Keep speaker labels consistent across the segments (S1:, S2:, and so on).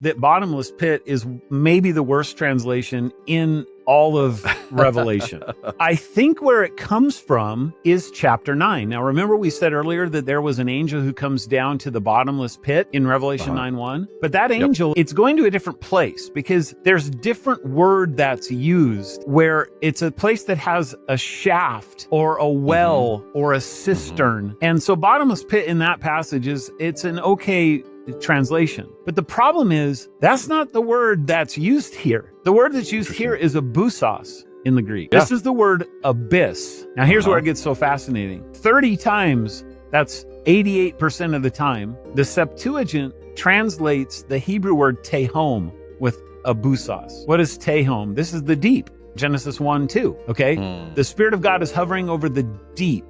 S1: that bottomless pit is maybe the worst translation in all of Revelation. I think where it comes from is chapter 9. Now, remember we said earlier that there was an angel who comes down to the bottomless pit in Revelation 9:1? But that angel, it's going to a different place because there's different word that's used where it's a place that has a shaft or a well or a cistern. And so bottomless pit in that passage it's an okay translation. But the problem is that's not the word that's used here. The word that's used here is abusos in the Greek. This is the word abyss. Now here's where it gets so fascinating. 30 times, that's 88% of the time, the Septuagint translates the Hebrew word tehom with abusos. What is tehom? This is the deep. Genesis 1:2. Okay? The Spirit of God is hovering over the deep.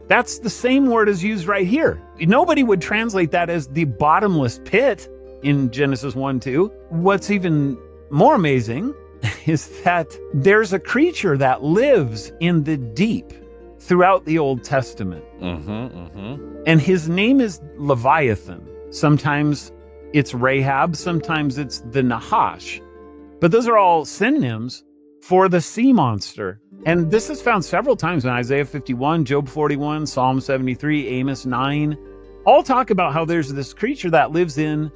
S1: That's the same word as used right here. Nobody would translate that as the bottomless pit in Genesis 1:2. What's even more amazing is that there's a creature that lives in the deep throughout the Old Testament. And his name is Leviathan. Sometimes it's Rahab, sometimes it's the Nahash. But those are all synonyms for the sea monster. And this is found several times in Isaiah 51, Job 41, Psalm 73, Amos 9. All talk about how there's this creature that lives in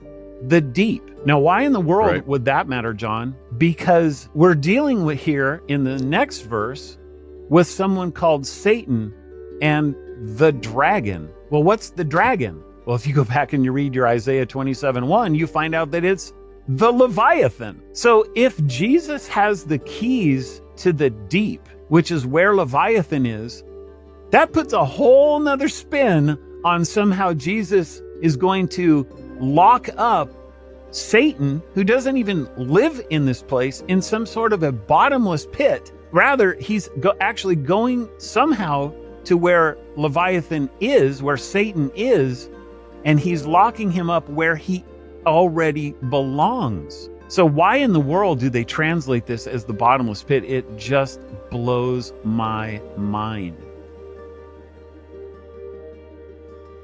S1: the deep. Now, why in the world would that matter, John? Because we're dealing with here in the next verse with someone called Satan and the dragon. Well, what's the dragon? Well, if you go back and you read your Isaiah 27:1, you find out that it's the Leviathan. So if Jesus has the keys to the deep, which is where Leviathan is, that puts a whole nother spin on somehow Jesus is going to lock up Satan, who doesn't even live in this place, in some sort of a bottomless pit. Rather, he's actually going somehow to where Leviathan is, where Satan is, and he's locking him up where he already belongs. So why in the world do they translate this as the bottomless pit? It just blows my mind.